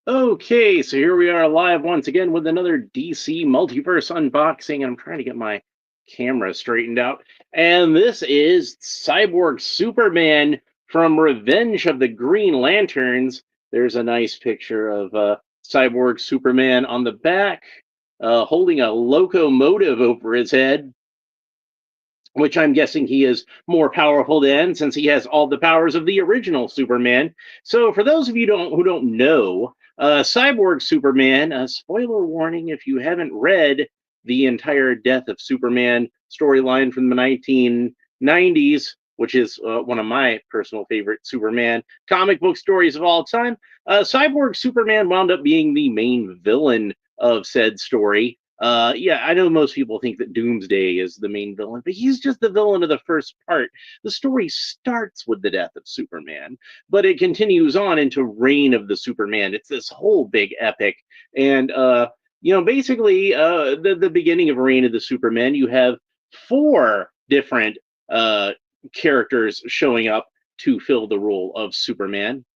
Okay, so here we are live once again with another DC Multiverse unboxing. I'm trying to get my camera straightened out. And this is Cyborg Superman from Revenge of the Green Lanterns. There's a nice picture of Cyborg Superman on the back, holding a locomotive over his head, which I'm guessing he is more powerful than, since he has all the powers of the original Superman. So, for those of you who don't know, Cyborg Superman, spoiler warning if you haven't read the entire Death of Superman storyline from the 1990s, which is one of my personal favorite Superman comic book stories of all time. Cyborg Superman wound up being the main villain of said story. Yeah, I know most people think that Doomsday is the main villain, but he's just the villain of the first part. The story starts with the death of Superman, but it continues on into Reign of the Superman. It's this whole big epic, and basically, the beginning of Reign of the Superman, you have four different characters showing up to fill the role of Superman.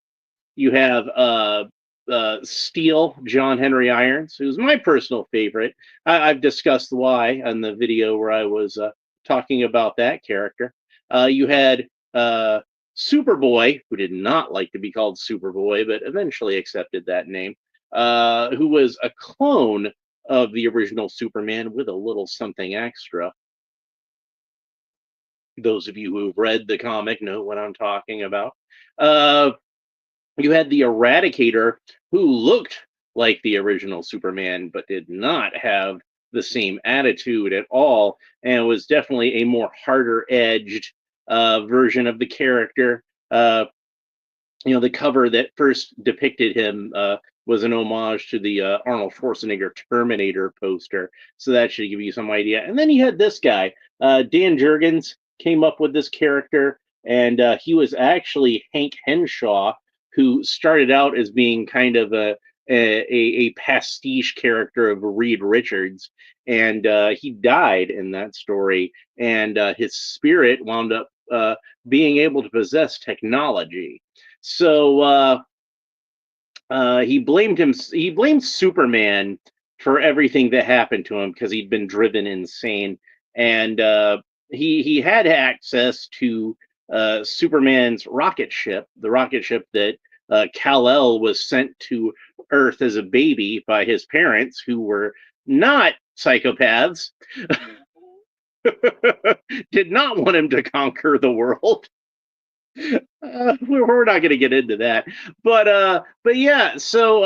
You have Steel, John Henry Irons, who's my personal favorite. I've discussed why on the video where I was talking about that character. You had Superboy, who did not like to be called Superboy, but eventually accepted that name, who was a clone of the original Superman with a little something extra. Those of you who've read the comic know what I'm talking about. Uh, you had the Eradicator, who looked like the original Superman, but did not have the same attitude at all, and was definitely a more harder edged version of the character. The cover that first depicted him was an homage to the Arnold Schwarzenegger Terminator poster, so that should give you some idea. And then you had this guy, Dan Jurgens, came up with this character, and he was actually Hank Henshaw, who started out as being kind of a pastiche character of Reed Richards, and he died in that story, and his spirit wound up being able to possess technology. So he blamed him. He blamed Superman for everything that happened to him because he'd been driven insane, and he had access to Superman's rocket ship, the rocket ship that Kal-El was sent to Earth as a baby by his parents, who were not psychopaths. Did not want him to conquer the world. We're not going to get into that, but yeah. So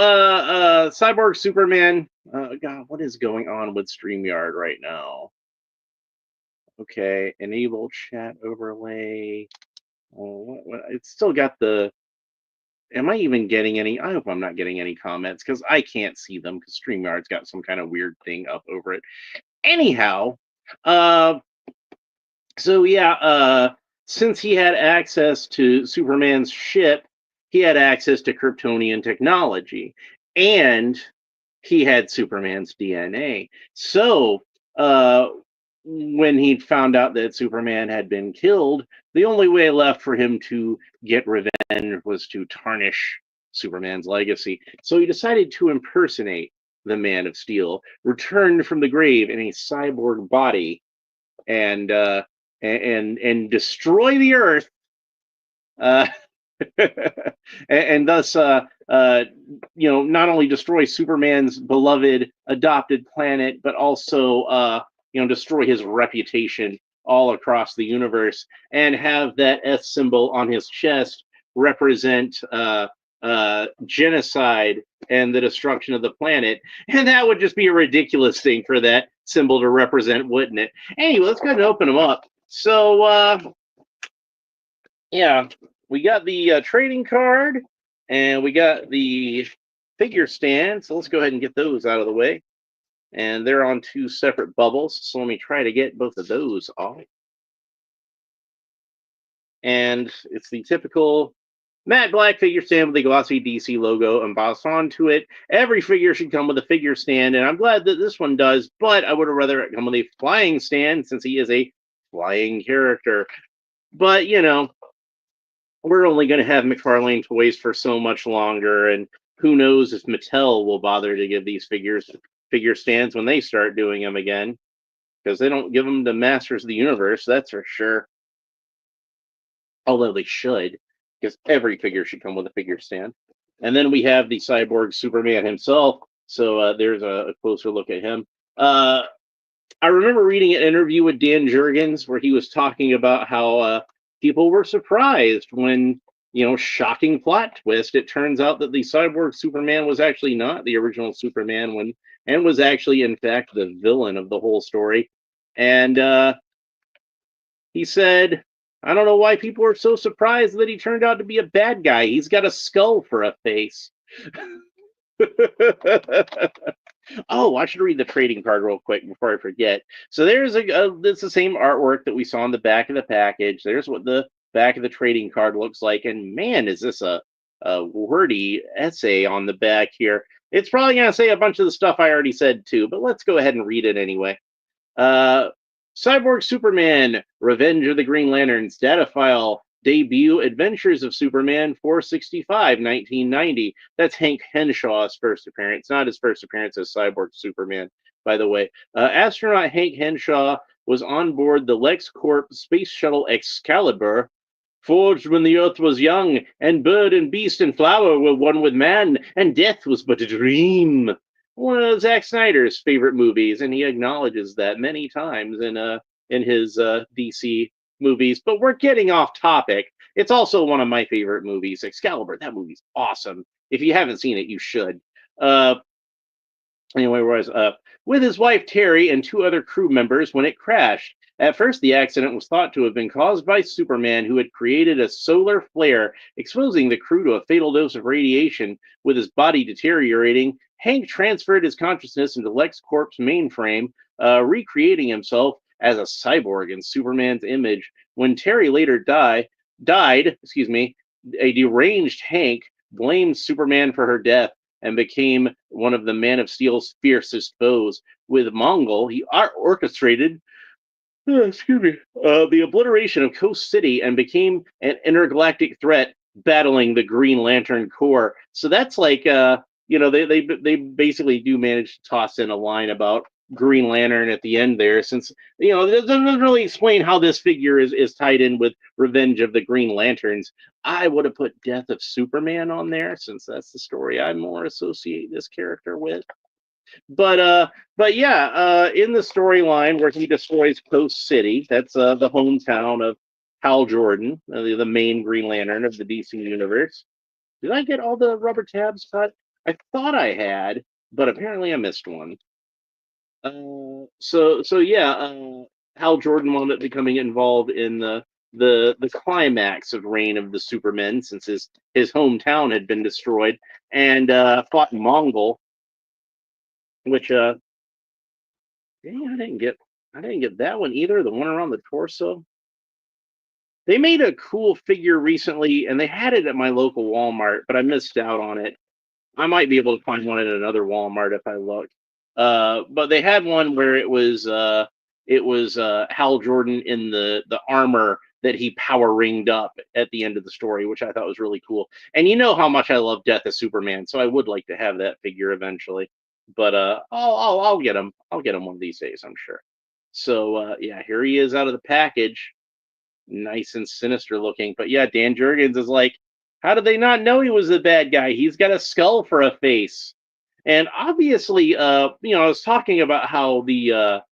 Cyborg Superman. God, what is going on with StreamYard right now? Okay, enable chat overlay. Oh, it's still got the. Am I even getting any? I hope I'm not getting any comments because I can't see them because StreamYard's got some kind of weird thing up over it. Anyhow, uh, so yeah, since he had access to Superman's ship, he had access to Kryptonian technology, and he had Superman's DNA. So, when he found out that Superman had been killed, the only way left for him to get revenge was to tarnish Superman's legacy. So he decided to impersonate the Man of Steel, returned from the grave in a cyborg body, and and destroy the Earth, uh, and thus, not only destroy Superman's beloved adopted planet, but also, destroy his reputation all across the universe, and have that S symbol on his chest represent genocide and the destruction of the planet. And that would just be a ridiculous thing for that symbol to represent, wouldn't it? Anyway, let's go ahead and open them up. So, yeah, we got the trading card, and we got the figure stand. So let's go ahead and get those out of the way. And they're on two separate bubbles. So let me try to get both of those off. And it's the typical matte black figure stand with the glossy DC logo embossed onto it. Every figure should come with a figure stand, and I'm glad that this one does, but I would have rather it come with a flying stand since he is a flying character. But, we're only going to have Mcfarlane toys for so much longer, and who knows if Mattel will bother to give these figure stands when they start doing them again, because they don't give them to Masters of the Universe, that's for sure. Although they should, because every figure should come with a figure stand. And then we have the Cyborg Superman himself. So there's a closer look at him. I remember reading an interview with Dan Jurgens where he was talking about how people were surprised when, shocking plot twist. It turns out that the Cyborg Superman was actually not the original Superman and was actually, in fact, the villain of the whole story. And he said, I don't know why people are so surprised that he turned out to be a bad guy. He's got a skull for a face. Oh, I should read the trading card real quick before I forget. So there's it's the same artwork that we saw on the back of the package. There's what the back of the trading card looks like. And man, is this a wordy essay on the back here. It's probably going to say a bunch of the stuff I already said too, but let's go ahead and read it anyway. Cyborg Superman, Revenge of the Green Lanterns, data file, debut Adventures of Superman 465, 1990. That's Hank Henshaw's first appearance, not his first appearance as Cyborg Superman, by the way. Astronaut Hank Henshaw was on board the LexCorp Space Shuttle Excalibur, forged when the earth was young, and bird and beast and flower were one with man, and death was but a dream. One of Zack Snyder's favorite movies, and he acknowledges that many times in his DC movies. But we're getting off topic. It's also one of my favorite movies, Excalibur. That movie's awesome. If you haven't seen it, you should. Anyway, was with his wife Terry and two other crew members when it crashed. At first, the accident was thought to have been caused by Superman, who had created a solar flare, exposing the crew to a fatal dose of radiation. With his body deteriorating, Hank transferred his consciousness into LexCorp's mainframe, recreating himself as a cyborg in Superman's image. When Terry later died, a deranged Hank blamed Superman for her death and became one of the Man of Steel's fiercest foes. With Mongol, he orchestrated the obliteration of Coast City and became an intergalactic threat, battling the Green Lantern Corps. So that's like, they basically do manage to toss in a line about Green Lantern at the end there, since it doesn't really explain how this figure is tied in with Revenge of the Green Lanterns. I would have put Death of Superman on there, since that's the story I more associate this character with. But yeah, in the storyline where he destroys Coast City, that's the hometown of Hal Jordan, the main Green Lantern of the DC universe. Did I get all the rubber tabs cut? I thought I had, but apparently I missed one. So yeah, Hal Jordan wound up becoming involved in the climax of Reign of the Supermen, since his hometown had been destroyed, and fought Mongol, which dang, I didn't get that one either. The one around the torso. They made a cool figure recently, and they had it at my local Walmart, but I missed out on it. I might be able to find one at another Walmart if I look. But they had one where it was Hal Jordan in the armor that he power ringed up at the end of the story, which I thought was really cool. And you know how much I love Death of Superman, so I would like to have that figure eventually. But I'll get him. I'll get him one of these days, I'm sure. So yeah, here he is out of the package, nice and sinister looking. But yeah, Dan Jurgens is like, how did they not know he was the bad guy? He's got a skull for a face. And obviously, I was talking about how the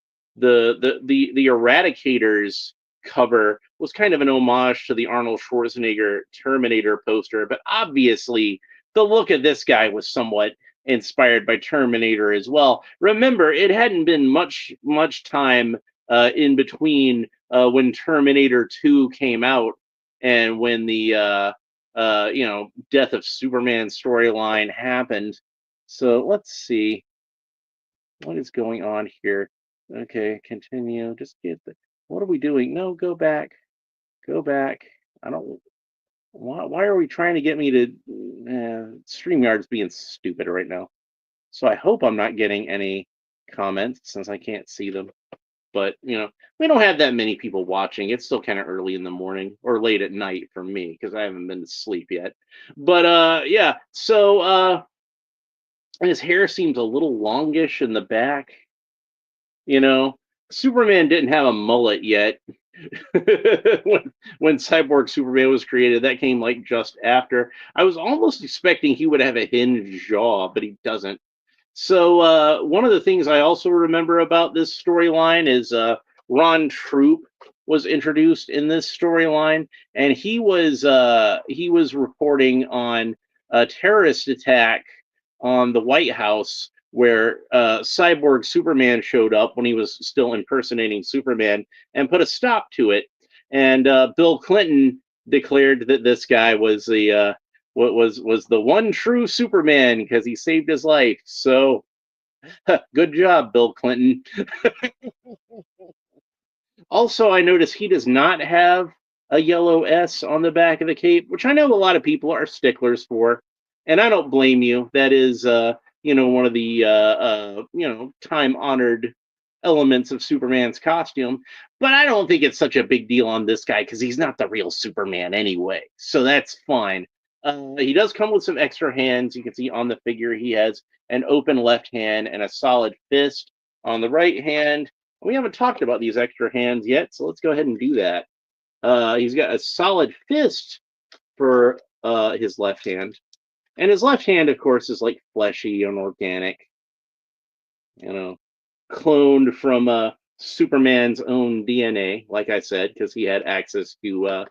Eradicators cover was kind of an homage to the Arnold Schwarzenegger Terminator poster, but obviously the look of this guy was somewhat inspired by Terminator as well. Remember, it hadn't been much time in between when Terminator 2 came out and when the Death of Superman storyline happened. So let's see what is going on here. Okay, continue. Just get the. What are we doing? No, go back. Go back. I don't. Why are we trying to get me to? StreamYard's being stupid right now. So I hope I'm not getting any comments since I can't see them. But we don't have that many people watching. It's still kind of early in the morning or late at night for me because I haven't been to sleep yet. But yeah. So and his hair seems a little longish in the back. You know, Superman didn't have a mullet yet when Cyborg Superman was created. That came like just after. I was almost expecting he would have a hinged jaw, but he doesn't. So one of the things I also remember about this storyline is Ron Troop was introduced in this storyline, and he was reporting on a terrorist attack on the White House where Cyborg Superman showed up when he was still impersonating Superman and put a stop to it. And Bill Clinton declared that this guy was the what was the one true Superman because he saved his life. So good job, Bill Clinton. Also, I noticed he does not have a yellow S on the back of the cape, which I know a lot of people are sticklers for, and I don't blame you. That is, one of the time honored elements of Superman's costume. But I don't think it's such a big deal on this guy because he's not the real Superman anyway, so that's fine. He does come with some extra hands. You can see on the figure he has an open left hand and a solid fist on the right hand. We haven't talked about these extra hands yet, so let's go ahead and do that. He's got a solid fist for his left hand. And his left hand, of course, is like fleshy and organic, you know, cloned from Superman's own DNA, like I said, because he had access to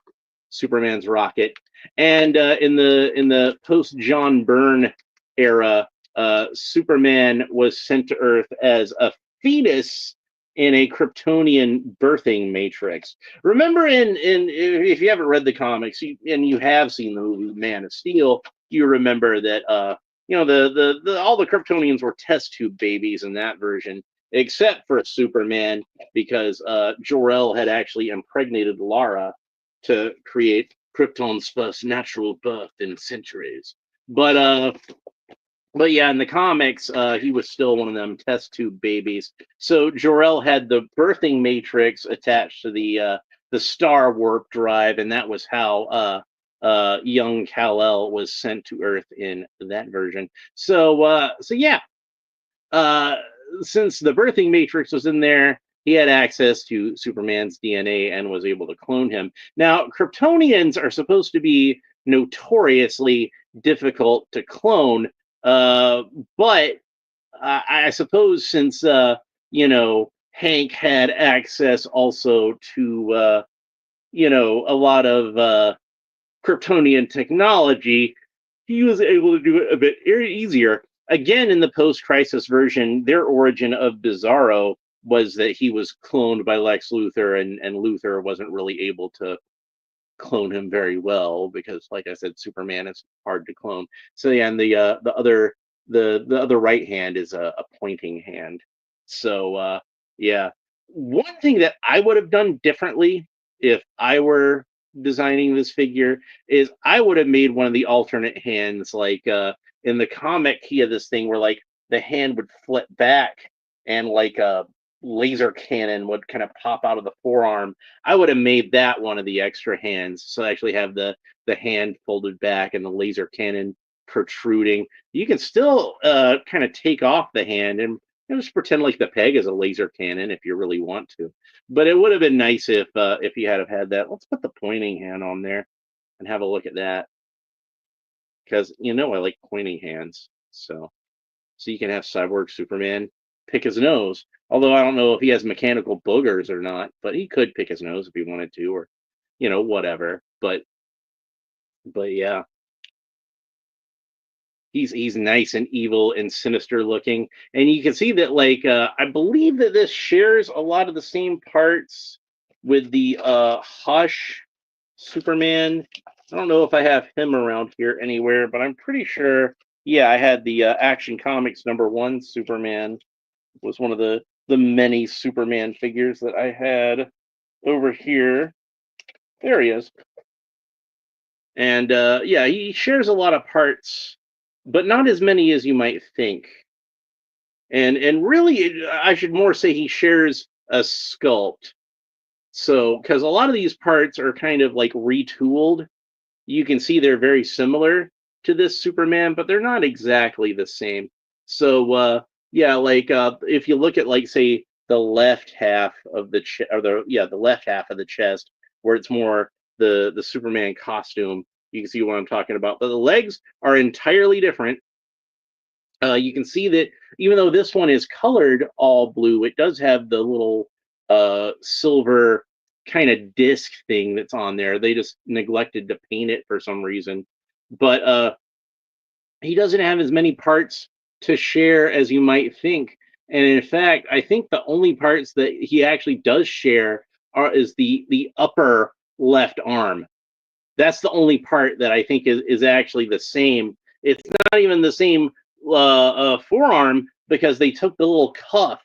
Superman's rocket. And in the post John Byrne era, Superman was sent to Earth as a fetus in a Kryptonian birthing matrix. Remember, in if you haven't read the comics and you have seen the movie Man of Steel, you remember that the all the Kryptonians were test tube babies in that version, except for Superman because Jor-El had actually impregnated Lara to create Krypton's first natural birth in centuries. But but yeah, in the comics, he was still one of them test tube babies. So Jor-El had the birthing matrix attached to the star warp drive, and that was how young Kal-El was sent to Earth in that version. So yeah, uh, since the birthing matrix was in there, he had access to Superman's DNA and was able to clone him. Now, Kryptonians are supposed to be notoriously difficult to clone, uh, but I suppose since Hank had access also to a lot of Kryptonian technology, he was able to do it a bit easier. Again, in the post-crisis version, their origin of Bizarro was that he was cloned by Lex Luthor, and Luthor wasn't really able to clone him very well because, like I said, Superman is hard to clone. So yeah, and the other right hand is a pointing hand. So yeah, one thing that I would have done differently if I were designing this figure is I would have made one of the alternate hands like in the comic he had this thing where like the hand would flip back and like a laser cannon would kind of pop out of the forearm. I would have made that one of the extra hands, so I actually have the hand folded back and the laser cannon protruding. You can still kind of take off the hand and just pretend like the peg is a laser cannon if you really want to. But it would have been nice if you had that. Let's put the pointing hand on there and have a look at that because I like pointing hands. So you can have Cyborg Superman pick his nose. Although I don't know if he has mechanical boogers or not, but he could pick his nose if he wanted to, or whatever. But yeah, he's nice and evil and sinister looking, and you can see that like I believe that this shares a lot of the same parts with the Hush Superman. I don't know if I have him around here anywhere, but I'm pretty sure. Yeah, I had the Action Comics #1 Superman was one of the many Superman figures that I had over here. There he is. And yeah, he shares a lot of parts, but not as many as you might think. And really, I should more say he shares a sculpt. So, because a lot of these parts are kind of like retooled, you can see they're very similar to this Superman, but they're not exactly the same. Yeah, like if you look at like say the left half of the or the left half of the chest where it's more the Superman costume, you can see what I'm talking about. But the legs are entirely different. You can see that even though this one is colored all blue, it does have the little silver kind of disc thing that's on there. They just neglected to paint it for some reason. But he doesn't have as many parts to share as you might think. And in fact, I think the only parts that he actually does share is the upper left arm. That's the only part that I think is actually the same. It's not even the same forearm because they took the little cuff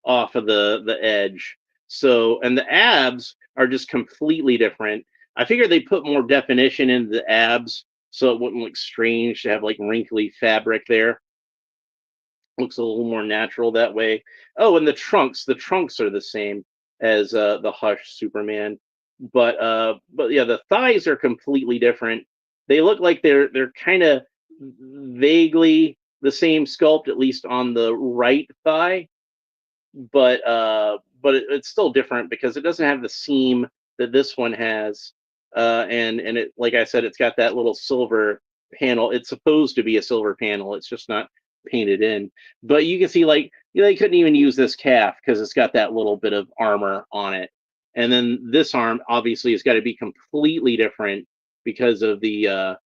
off of the edge. So, and the abs are just completely different. I figured they put more definition into the abs so it wouldn't look strange to have like wrinkly fabric there. Looks a little more natural that way. Oh, and the trunks are the same as the Hush Superman, but yeah, the thighs are completely different. They look like they're kind of vaguely the same sculpt, at least on the right thigh, but it's still different because it doesn't have the seam that this one has, and it, like I said, it's got that little silver panel. It's supposed to be a silver panel. It's just not painted in. But you can see, like, you know, they couldn't even use this calf because it's got that little bit of armor on it. And then this arm obviously has got to be completely different because of the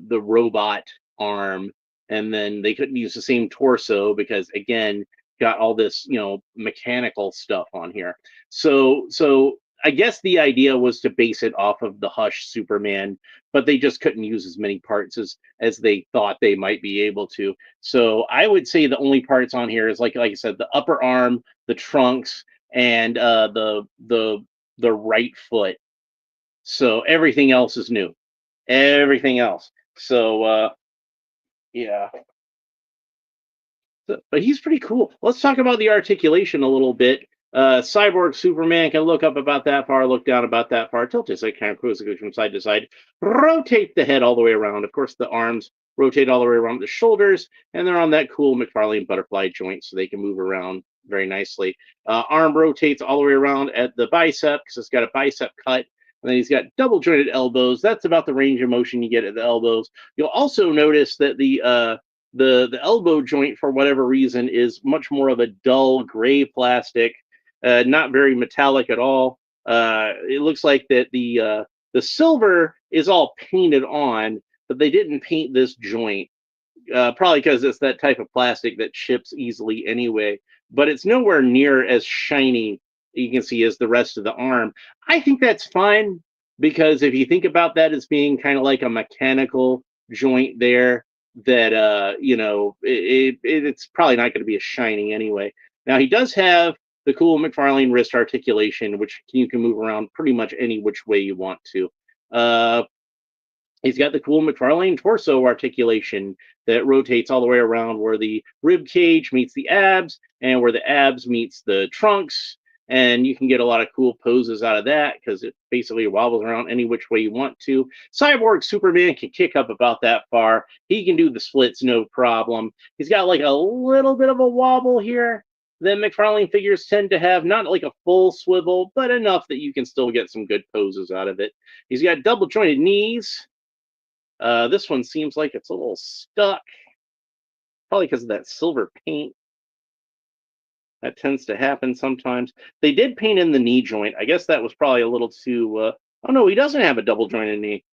robot arm. And then they couldn't use the same torso because again, got all this, you know, mechanical stuff on here. So I guess the idea was to base it off of the Hush Superman, but they just couldn't use as many parts as they thought they might be able to. So I would say the only parts on here is like I said, the upper arm, the trunks, and the right foot. So everything else is new. Everything else. So yeah. But he's pretty cool. Let's talk about the articulation a little bit. Cyborg Superman can look up about that far, look down about that far, tilt his head kind of quickly from side to side, rotate the head all the way around. Of course, the arms rotate all the way around the shoulders, and they're on that cool Mcfarlane butterfly joint, so they can move around very nicely. Arm rotates all the way around at the bicep because it's got a bicep cut. And then he's got double jointed elbows. That's about the range of motion you get at the elbows. You'll also notice that the elbow joint for whatever reason is much more of a dull gray plastic, not very metallic at all. It looks like that the silver is all painted on, but they didn't paint this joint, probably because it's that type of plastic that chips easily anyway. But it's nowhere near as shiny, you can see, as the rest of the arm. I think that's fine because if you think about that as being kind of like a mechanical joint there, that you know, it's probably not going to be as shiny anyway. Now he does have the cool Mcfarlane wrist articulation, which you can move around pretty much any which way you want to. He's got the cool Mcfarlane torso articulation that rotates all the way around where the rib cage meets the abs and where the abs meets the trunks. And you can get a lot of cool poses out of that because it basically wobbles around any which way you want to. Cyborg Superman can kick up about that far. He can do the splits no problem. He's got like a little bit of a wobble here that Mcfarlane figures tend to have. Not like a full swivel, but enough that you can still get some good poses out of it. He's got double jointed knees. This one seems like it's a little stuck, probably because of that silver paint. That tends to happen sometimes. They did paint in the knee joint. I guess that was probably a little too. Oh no, he doesn't have a double jointed knee.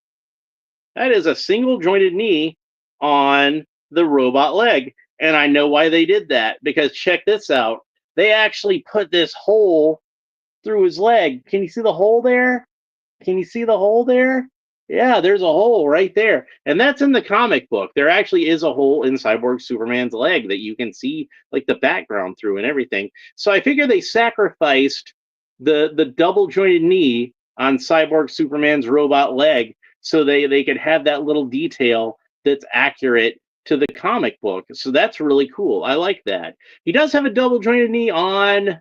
That is a single jointed knee on the robot leg, and I know why they did that because check this out. They actually put this hole through his leg. Can you see the hole there? Can you see the hole there? Yeah, there's a hole right there. And that's in the comic book. There actually is a hole in Cyborg Superman's leg that you can see like the background through and everything. So I figure they sacrificed the double jointed knee on Cyborg Superman's robot leg so they could have that little detail that's accurate to the comic book. So that's really cool. I like that. He does have a double jointed knee on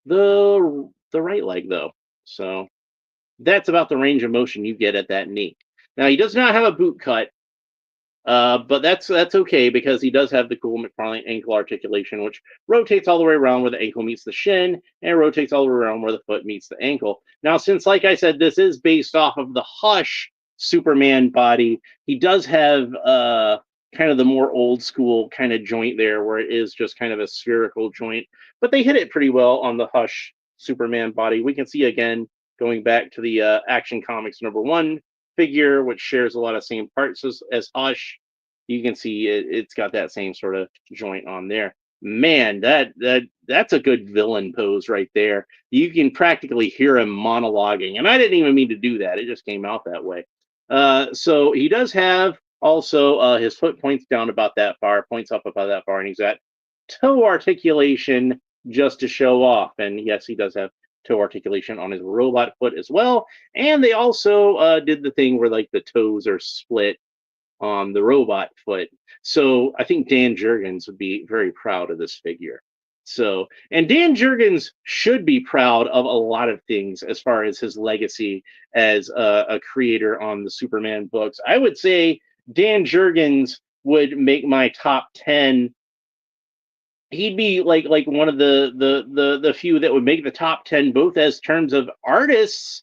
the right leg though. So that's about the range of motion you get at that knee. Now, he does not have a boot cut. But that's okay because he does have the cool Mcfarlane ankle articulation, which rotates all the way around where the ankle meets the shin, and rotates all the way around where the foot meets the ankle. Now, since, like I said, this is based off of the Hush Superman body, he does have kind of the more old school kind of joint there, where it is just kind of a spherical joint. But they hit it pretty well on the Hush Superman body. We can see again going back to the Action Comics #1 figure, which shares a lot of same parts as Hush. You can see it's got that same sort of joint on there. Man, that's a good villain pose right there. You can practically hear him monologuing, and I didn't even mean to do that. It just came out that way. So he does have also his foot points down about that far, points up about that far, and he's got toe articulation just to show off. And yes, he does have toe articulation on his robot foot as well. And they also did the thing where like the toes are split on the robot foot. So I think Dan Jurgens would be very proud of this figure. So, and Dan Jurgens should be proud of a lot of things as far as his legacy as a creator on the Superman books. I would say Dan Jurgens would make my top 10. He'd be like one of the few that would make the top 10, both as terms of artists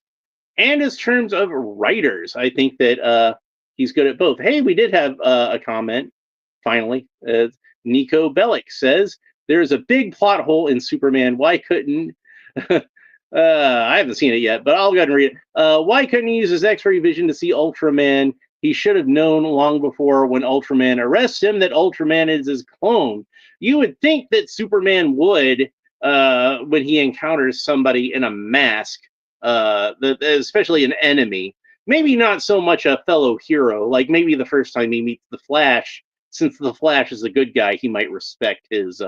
and as terms of writers. I think that he's good at both. Hey, we did have a comment finally. Nico Bellic says there's a big plot hole in Superman. Why couldn't I haven't seen it yet, but I'll go ahead and read it. Why couldn't he use his X-ray vision to see Ultraman? He should have known long before when Ultraman arrests him that Ultraman is his clone. You would think that Superman would, when he encounters somebody in a mask, especially an enemy, maybe not so much a fellow hero, like maybe the first time he meets the Flash, since the Flash is a good guy, he might respect his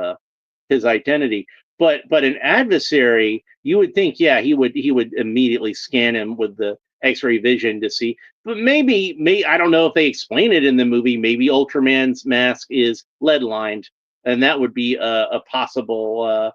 identity. But an adversary, you would think, yeah, he would immediately scan him with the X-ray vision to see. But maybe I don't know if they explain it in the movie. Maybe Ultraman's mask is lead lined, and that would be a possible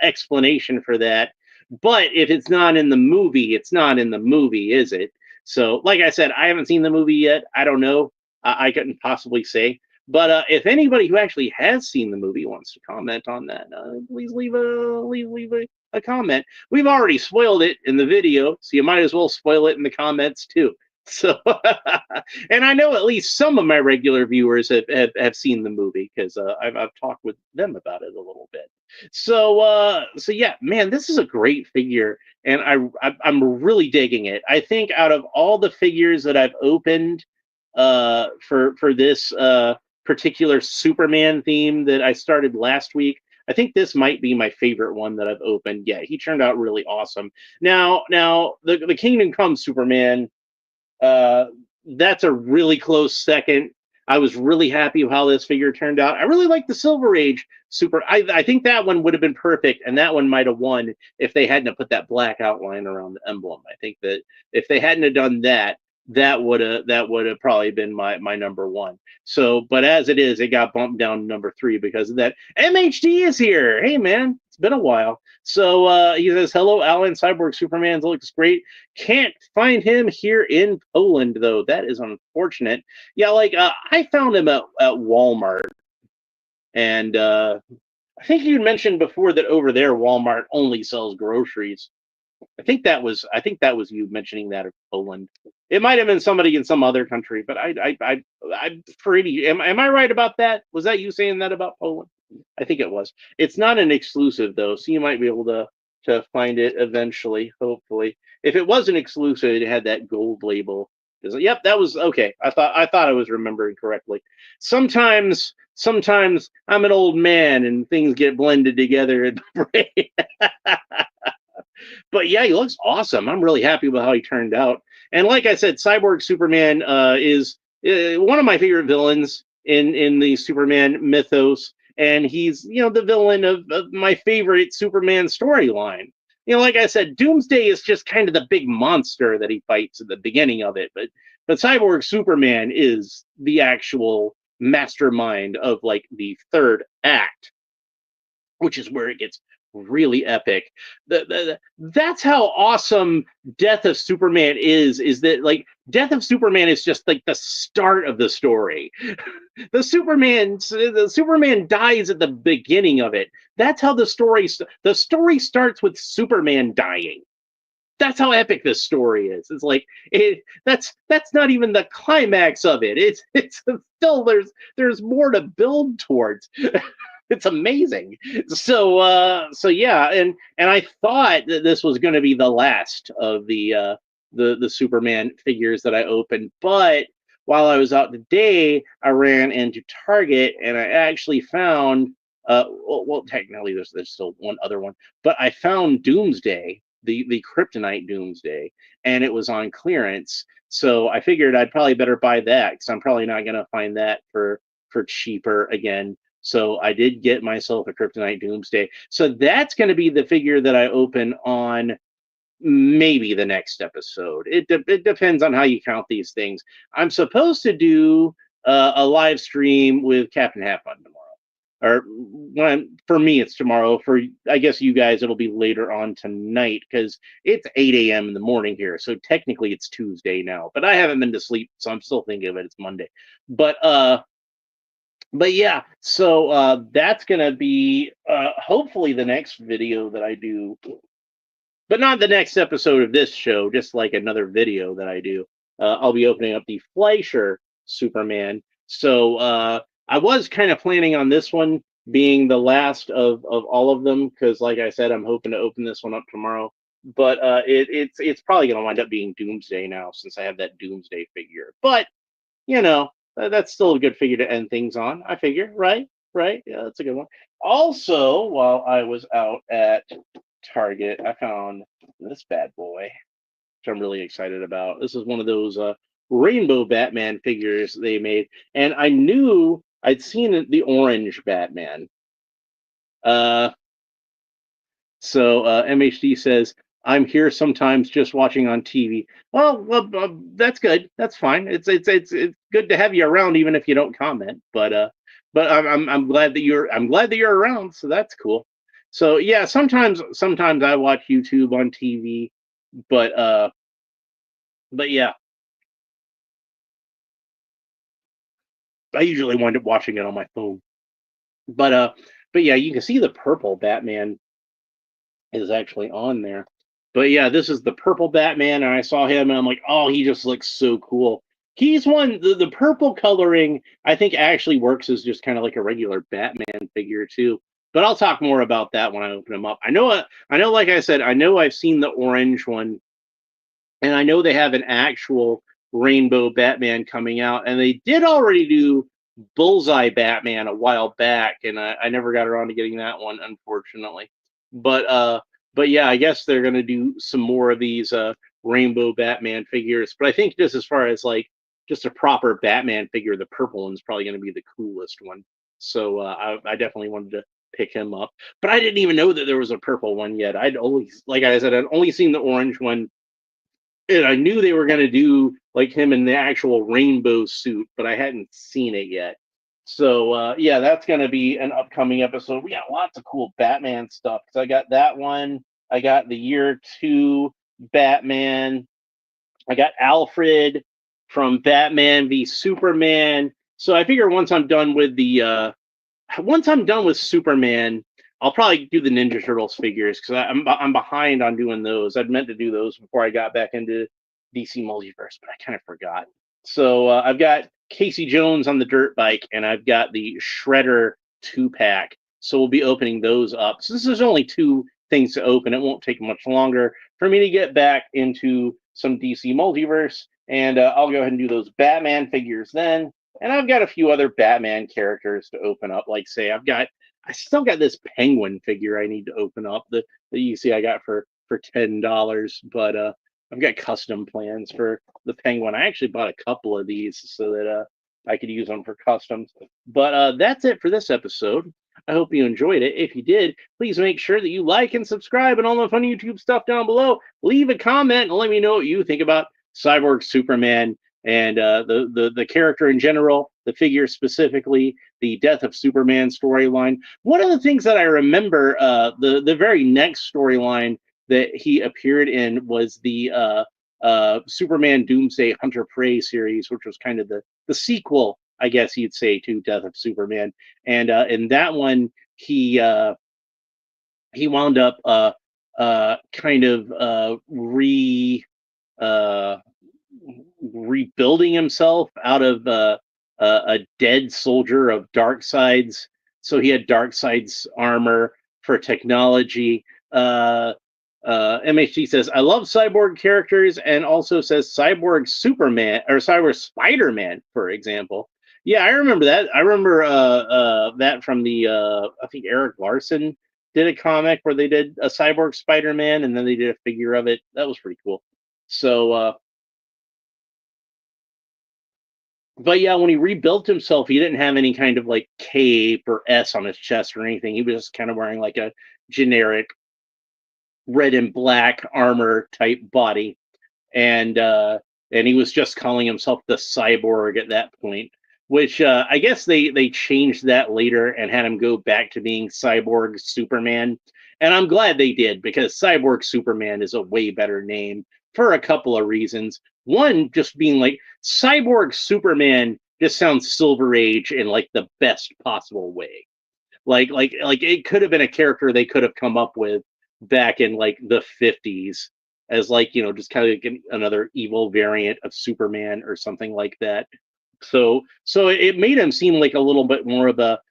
explanation for that. But if it's not in the movie, it's not in the movie, is it? So, like I said, I haven't seen the movie yet. I don't know. I couldn't possibly say. But if anybody who actually has seen the movie wants to comment on that, please leave a comment. We've already spoiled it in the video, so you might as well spoil it in the comments too. So, and I know at least some of my regular viewers have seen the movie because I've talked with them about it a little bit. So yeah, man, this is a great figure, and I'm really digging it. I think out of all the figures that I've opened for this particular Superman theme that I started last week, I think this might be my favorite one that I've opened. Yeah, he turned out really awesome. Now the Kingdom Come Superman, that's a really close second. I was really happy with how this figure turned out. I really like the Silver Age Super. I think that one would have been perfect, and that one might have won if they hadn't put that black outline around the emblem. I think that if they hadn't have done that, that would have probably been my #1. So, but as it is, it got bumped down to #3 because of that. MHD is here. Hey man, it's been a while. So he says, "Hello, Alan. Cyborg Superman looks great. Can't find him here in Poland though. That is unfortunate." Yeah, like I found him at Walmart, and I think you mentioned before that over there Walmart only sells groceries. I think that was you mentioning that of Poland. It might have been somebody in some other country, but I'm pretty. Am I right about that? Was that you saying that about Poland? I think it was. It's not an exclusive though, so you might be able to find it eventually. Hopefully, if it was an exclusive, it had that gold label. Yep, that was okay. I thought I was remembering correctly. Sometimes I'm an old man and things get blended together in the brain. But yeah, he looks awesome. I'm really happy with how he turned out. And like I said, Cyborg Superman is one of my favorite villains in the Superman mythos, and he's the villain of my favorite Superman storyline. Like I said, Doomsday is just kind of the big monster that he fights at the beginning of it, but Cyborg Superman is the actual mastermind of like the third act, which is where it gets really epic. That's how awesome Death of Superman is that like Death of Superman is just like the start of the story. The Superman dies at the beginning of it. That's how the story starts with Superman dying. That's how epic this story is. It's like that's not even the climax of it. It's still there's more to build towards. It's amazing. So yeah, and I thought that this was going to be the last of the Superman figures that I opened, but while I was out today, I ran into Target and I actually found well technically there's still one other one, but I found Doomsday, the Kryptonite Doomsday, and it was on clearance. So I figured I'd probably better buy that because I'm probably not going to find that for cheaper again. So I did get myself a Kryptonite Doomsday. So that's going to be the figure that I open on maybe the next episode. It depends on how you count these things. I'm supposed to do a live stream with Captain Half on tomorrow. Or for me, it's tomorrow. For I guess you guys, it'll be later on tonight because it's 8 a.m. in the morning here. So technically, it's Tuesday now. But I haven't been to sleep, so I'm still thinking of it. It's Monday. But yeah, so that's gonna be hopefully the next video that I do, but not the next episode of this show. Just like another video that I do. I'll be opening up the Fleischer Superman. So I was kind of planning on this one being the last of all of them because, like I said, I'm hoping to open this one up tomorrow. But it's probably gonna wind up being Doomsday now since I have that Doomsday figure. But you know, that's still a good figure to end things on, I figure, right? Right? Yeah, that's a good one. Also, while I was out at Target, I found this bad boy, which I'm really excited about. This is one of those rainbow Batman figures they made, and I knew I'd seen the orange Batman. Uh, so MHD says, I'm here sometimes just watching on TV. Well, that's good. That's fine. It's good to have you around, even if you don't comment. But I'm glad that you're around. So that's cool. So yeah, sometimes I watch YouTube on TV, but but yeah, I usually wind up watching it on my phone. But yeah, you can see the purple Batman is actually on there. But yeah, this is the purple Batman, and I saw him, and I'm like, oh, he just looks so cool. He's one. The purple coloring, I think, actually works as just kind of like a regular Batman figure too. But I'll talk more about that when I open him up. I know. I know. Like I said, I know I've seen the orange one, and I know they have an actual rainbow Batman coming out, and they did already do Bullseye Batman a while back, and I never got around to getting that one, unfortunately. But yeah, I guess they're gonna do some more of these rainbow Batman figures. But I think just as far as like just a proper Batman figure, the purple one's probably gonna be the coolest one. So I definitely wanted to pick him up. But I didn't even know that there was a purple one yet. I'd always, like I said, I'd only seen the orange one, and I knew they were going to do like him in the actual rainbow suit, but I hadn't seen it yet. So yeah, that's going to be an upcoming episode. We got lots of cool Batman stuff. So I got that one. I got the year 2 Batman. I got Alfred from Batman v Superman. So I figure once I'm done with Superman, I'll probably do the Ninja Turtles figures because I'm behind on doing those. I'd meant to do those before I got back into DC Multiverse, but I kind of forgot. So I've got Casey Jones on the dirt bike, and I've got the Shredder 2-pack. So we'll be opening those up. So this is only 2 things to open. It won't take much longer for me to get back into some DC Multiverse, and I'll go ahead and do those Batman figures then. And I've got a few other Batman characters to open up. Like, say, I still got this Penguin figure I need to open up that you see I got for $10. But I've got custom plans for the Penguin. I actually bought a couple of these so that I could use them for customs. But that's it for this episode. I hope you enjoyed it. If you did, please make sure that you like and subscribe and all the fun YouTube stuff down below. Leave a comment and let me know what you think about Cyborg Superman and the character in general, the figure specifically, the Death of Superman storyline. One of the things that I remember, the very next storyline that he appeared in was the Superman Doomsday Hunter Prey series, which was kind of the sequel, I guess you'd say, to Death of Superman. And in that one, he wound up kind of uh, rebuilding himself out of a dead soldier of Darkseid's. So he had Darkseid's armor for technology. MHG says, I love Cyborg characters, and also says Cyborg Superman or Cyborg Spider-Man, for example. Yeah, I remember that. I remember that from the I think Eric Larson did a comic where they did a Cyborg Spider-Man, and then they did a figure of it. That was pretty cool. So, but yeah, when he rebuilt himself, he didn't have any kind of like cape or S on his chest or anything. He was just kind of wearing like a generic red and black armor type body, and he was just calling himself the Cyborg at that point. Which I guess they changed that later and had him go back to being Cyborg Superman, and I'm glad they did, because Cyborg Superman is a way better name for a couple of reasons. One, just being like Cyborg Superman just sounds Silver Age in like the best possible way. Like it could have been a character they could have come up with back in like the 50s as like, just kind of like another evil variant of Superman or something like that. So it made him seem like a little bit more of a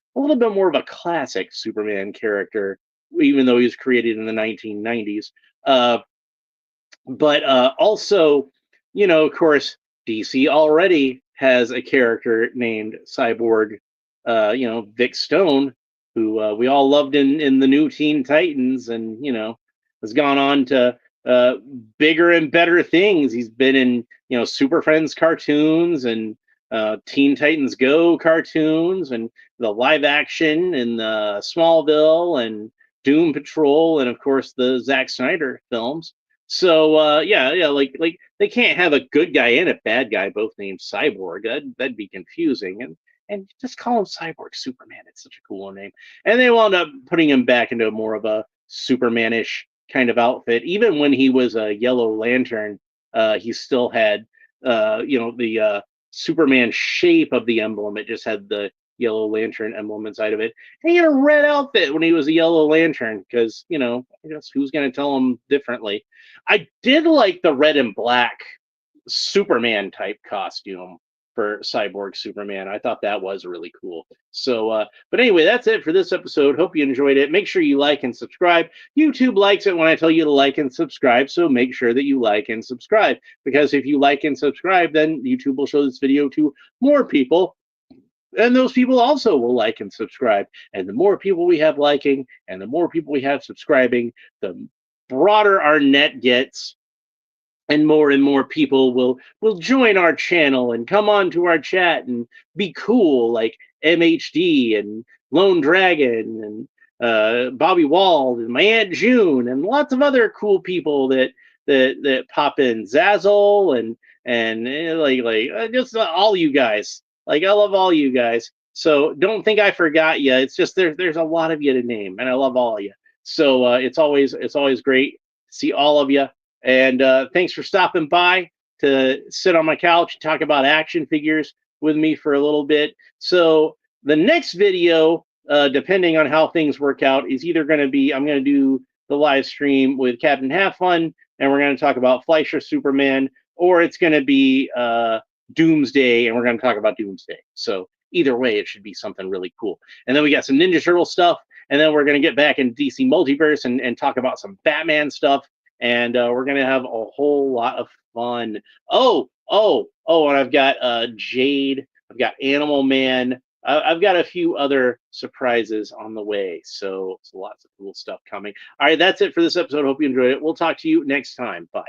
classic Superman character, even though he was created in the 1990s. But also, of course, DC already has a character named Cyborg, Vic Stone, who we all loved in the new Teen Titans, and has gone on to uh, bigger and better things. He's been in Super Friends cartoons and Teen Titans Go cartoons and the live action and the Smallville and Doom Patrol, and of course the Zack Snyder films. So yeah, like they can't have a good guy and a bad guy both named Cyborg. That'd be confusing. And just call him Cyborg Superman. It's such a cool name. And they wound up putting him back into more of a Supermanish kind of outfit. Even when he was a Yellow Lantern, he still had the Superman shape of the emblem. It just had the Yellow Lantern emblem inside of it. And he had a red outfit when he was a Yellow Lantern, because I guess who's going to tell him differently? I did like the red and black Superman type costume for Cyborg Superman. I thought that was really cool. So, but anyway, that's it for this episode. Hope you enjoyed it. Make sure you like and subscribe. YouTube likes it when I tell you to like and subscribe, so make sure that you like and subscribe, because if you like and subscribe, then YouTube will show this video to more people, and those people also will like and subscribe. And the more people we have liking and the more people we have subscribing, the broader our net gets, and more people will join our channel and come on to our chat and be cool, like MHD and Lone Dragon and Bobby Wald and my Aunt June and lots of other cool people that pop in, Zazzle and just all you guys. Like, I love all you guys. So don't think I forgot you. It's just there's a lot of you to name, and I love all of you. So it's always great to see all of you. And thanks for stopping by to sit on my couch and talk about action figures with me for a little bit. So the next video, depending on how things work out, is either going to be, I'm going to do the live stream with Captain Half Fun, and we're going to talk about Fleischer Superman, or it's going to be Doomsday, and we're going to talk about Doomsday. So either way, it should be something really cool. And then we got some Ninja Turtle stuff, and then we're going to get back in DC Multiverse and talk about some Batman stuff. And we're going to have a whole lot of fun. Oh, and I've got Jade. I've got Animal Man. I've got a few other surprises on the way. So lots of cool stuff coming. All right, that's it for this episode. Hope you enjoyed it. We'll talk to you next time. Bye.